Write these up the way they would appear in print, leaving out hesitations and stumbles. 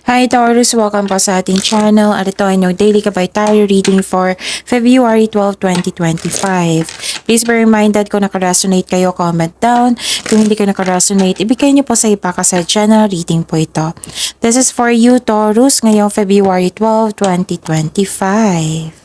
Hi Taurus, welcome po sa ating channel at ito ay no daily kabay tayo reading for February 12, 2025. Please be reminded kung nakaresonate kayo, comment down. Kung hindi ka nakaresonate, ibigay niyo po sa iba kasi channel reading po ito. This is for you Taurus ngayong February 12, 2025.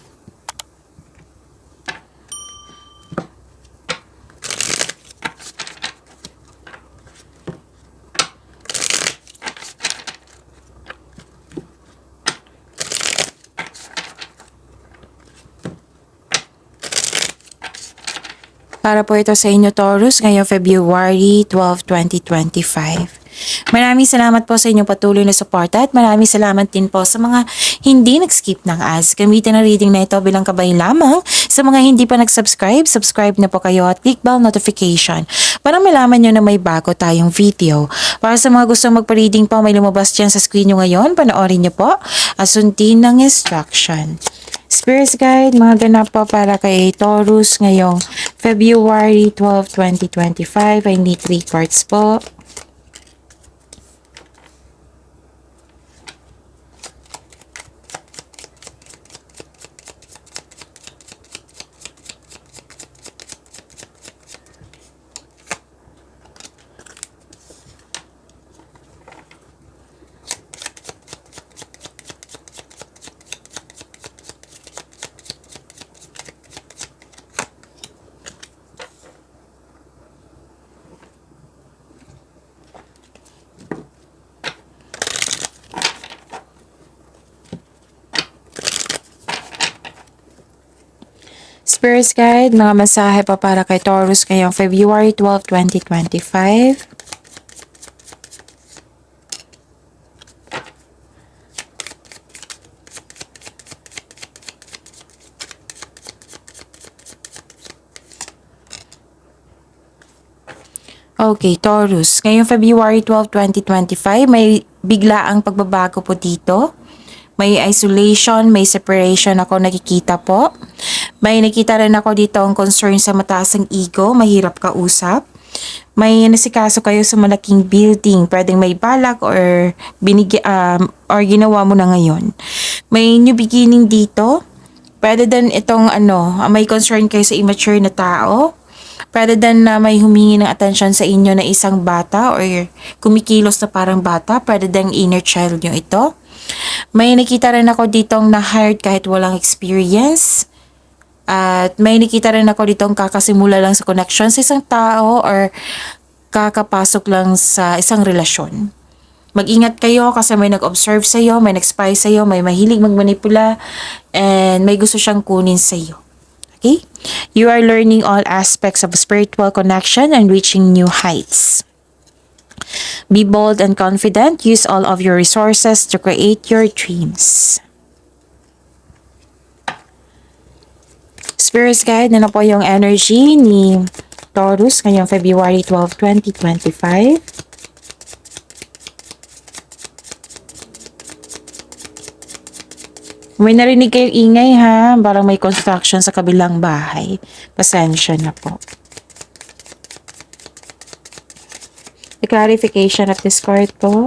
Para po ito sa inyo Taurus ngayong February 12, 2025. Maraming salamat po sa inyong patuloy na suporta at maraming salamat din po sa mga hindi nag-skip ng ads. Gamitin ang reading na ito bilang kabay lamang. Sa mga hindi pa nag-subscribe, subscribe na po kayo at click bell notification para malaman nyo na may bago tayong video. Para sa mga gustong magpa-reading po, may lumabas dyan sa screen nyo ngayon. Panoorin nyo po at sundin ng instruction. Spirits Guide, mga ganap po para kay Taurus ngayong February 12, 2025. I need 3 cards po. Spirits Guide, mga mensahe pa para kay Taurus ngayong February 12, 2025. Okay, Taurus, ngayong February 12, 2025, may biglaang pagbabago po dito. May isolation, may separation ako nakikita po. May nakita rin ako dito ang concern sa mataas ang ego, mahirap kausap. May nasikaso kayo sa malaking building, pwedeng may balak or ginawa mo na ngayon. May new beginning dito. Pwede din itong may concern kayo sa immature na tao. Pwede din na may humingi ng attention sa inyo na isang bata or kumikilos na parang bata. Pwede din inner child nyo ito. May nakita rin ako ditong na-hired kahit walang experience. At may nakita rin ako ditong kakasimula lang sa connection sa isang tao or kakapasok lang sa isang relasyon. Mag-ingat kayo kasi may nag-observe sa iyo, may nag-spy sa iyo, may mahilig magmanipula, and may gusto siyang kunin sa iyo. Okay? You are learning all aspects of spiritual connection and reaching new heights. Be bold and confident. Use all of your resources to create your dreams. Spirits Guide, na po yung energy ni Taurus ngayong February 12, 2025. May narinig kayong ingay ha, parang may construction sa kabilang bahay. Pasensya na po. The clarification of this card po.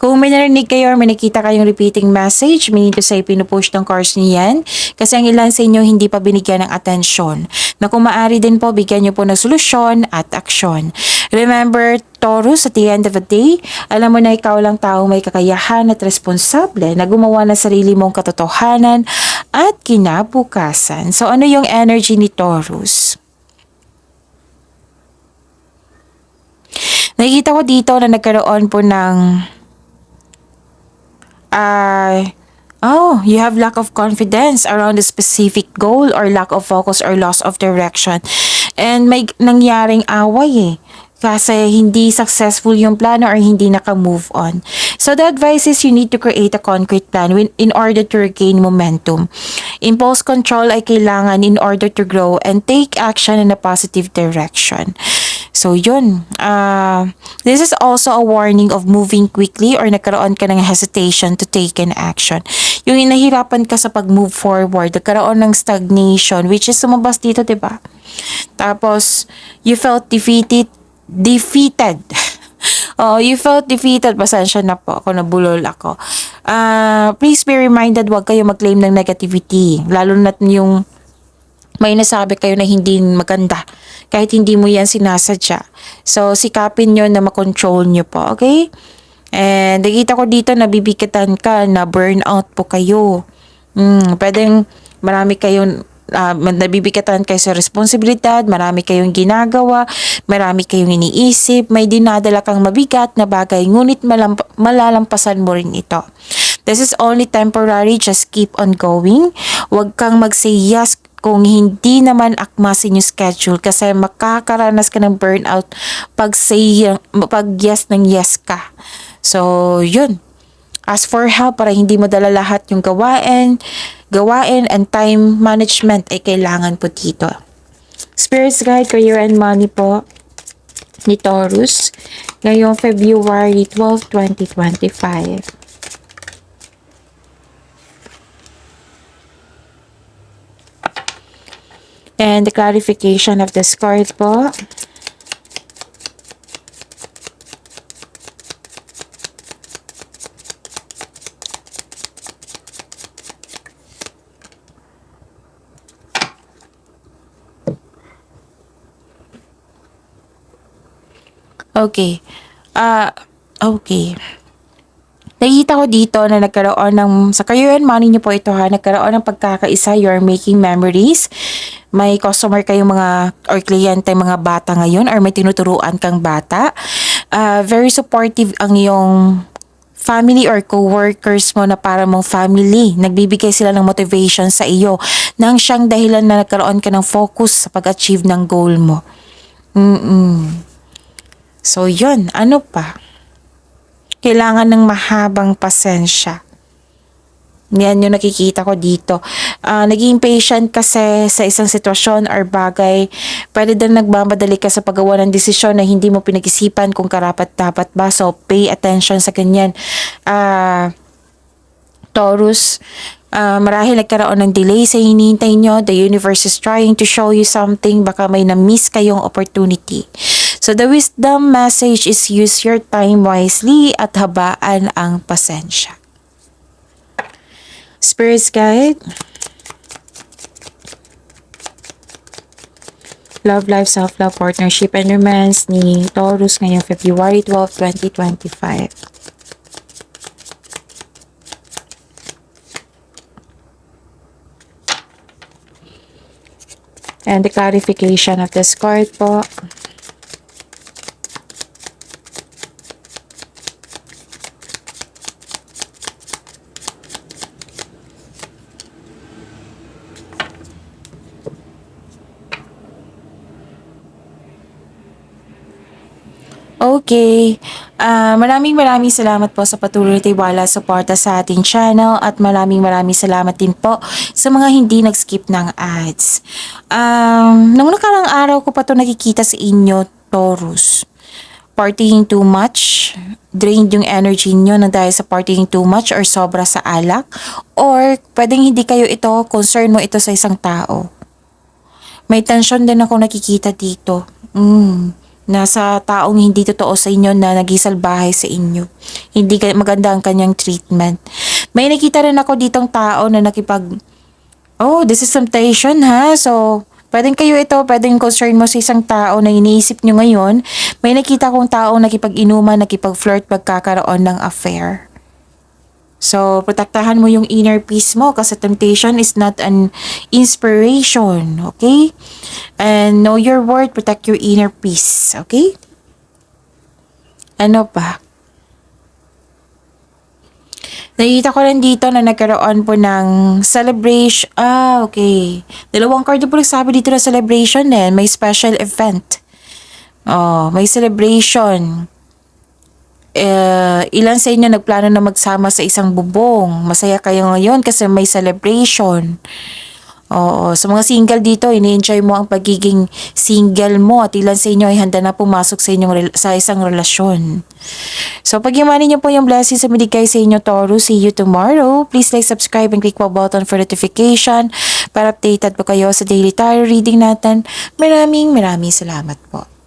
Kung may narinig kayo or may nakita kayong repeating message, meaning to say pinupush ng cards niyan, kasi ang ilan sa inyo hindi pa binigyan ng atensyon. Na kung maaari din po, bigyan nyo po ng solusyon at aksyon. Remember, Taurus, at the end of the day, alam mo na ikaw lang tao may kakayahan at responsable na gumawa ng sarili mong katotohanan at kinabukasan. So ano yung energy ni Taurus? Nakikita ko dito na nagkaroon po ng you have lack of confidence around a specific goal or lack of focus or loss of direction. And may nangyaring away kasi hindi successful yung plano or hindi naka-move on. So the advice is you need to create a concrete plan in order to regain momentum. Impulse control ay kailangan in order to grow and take action in a positive direction. So yun, this is also a warning of moving quickly or nagkaroon ka ng hesitation to take an action. Yung nahirapan ka sa pag-move forward, nagkaroon ng stagnation, which is sumabas dito, di ba? Tapos, you felt defeated. Oh, you felt defeated. Pasensya na po ako, nabulol ako. Please be reminded, huwag kayo mag-claim ng negativity. Lalo na yung may nasabi kayo na hindi maganda. Kahit hindi mo yan sinasadya. So, sikapin nyo na makontrol nyo po, okay? And nakita ko dito na bibigatan ka na burnout po kayo. Pwedeng marami kayong nabibigatan kayo sa responsibilidad, marami kayong ginagawa, marami kayong iniisip, may dinadala kang mabigat na bagay, ngunit malalampasan mo rin ito. This is only temporary, just keep on going. Huwag kang mag-say yes kung hindi naman akma sa inyong schedule kasi makakaranas ka ng burnout pag yes ng yes ka. So, yun. Ask for help para hindi mo dala lahat yung gawain and time management ay kailangan po dito. Spirits guide, career and money po ni Taurus ngayong February 12, 2025. And the clarification of this card po. Okay. Okay. Nakita ko dito na nagkaroon ng, sa career and money niyo po ito ha, nagkaroon ng pagkakaisa, you're making memories. May customer kayong mga, or kliyente, mga bata ngayon, or may tinuturuan kang bata. Very supportive ang iyong family or co-workers mo na para mong family. Nagbibigay sila ng motivation sa iyo nang siyang dahilan na nagkaroon ka ng focus sa pag-achieve ng goal mo. So yun, ano pa? Kailangan ng mahabang pasensya. Yan yung nakikita ko dito. Naging patient kasi sa isang sitwasyon or bagay. Pwede din nagmamadali ka sa paggawa ng desisyon na hindi mo pinag-isipan kung karapat-dapat ba. So, pay attention sa ganyan. Taurus, marahil nagkaroon ng delay sa hinihintay nyo. The universe is trying to show you something. Baka may na-miss kayong opportunity. So, the wisdom message is use your time wisely at habaan ang pasensya. Spirits guide. Love, life, self-love, partnership, and romance ni Taurus ngayong February 12, 2025. And the clarification of this card po. Okay. Maraming salamat po sa patuloy na tiwala, suporta sa ating channel at maraming salamat din po sa mga hindi nag-skip ng ads. Nung nakarang araw ko pa to nakikita sa inyo, Taurus. Partying too much, drained yung energy nyo na dahil sa partying too much or sobra sa alak, or pwedeng hindi kayo ito, concern mo ito sa isang tao. May tension din ako nakikita dito. Nasa taong hindi totoo sa inyo na nagisalbahay sa inyo. Hindi maganda ang kanyang treatment. May nakita rin ako ditong tao na this is temptation ha. So, pwedeng kayo ito, pwedeng concern mo sa isang tao na iniisip nyo ngayon. May nakita kong tao nakipag-inuman, nakipag-flirt, pagkakaroon ng affair. So, protektahan mo yung inner peace mo kasi temptation is not an inspiration, okay? And know your worth, protect your inner peace, okay? Ano pa? Nakita ko rin dito na nagkaroon po ng celebration. Okay. Dalawang card po nagsabi dito na celebration din. May special event. May celebration. Ilan sa inyo nagplano na magsama sa isang bubong. Masaya kayo ngayon kasi may celebration. Oo, sa mga single dito, ini-enjoy mo ang pagiging single mo at ilan sa inyo ay handa na pumasok sa sa isang relasyon. So, pag-imanin niyo po yung blessings sa binigay sa inyo, Taurus. See you tomorrow. Please like, subscribe, and click po button for notification para updated po kayo sa daily tarot reading natin. Maraming salamat po.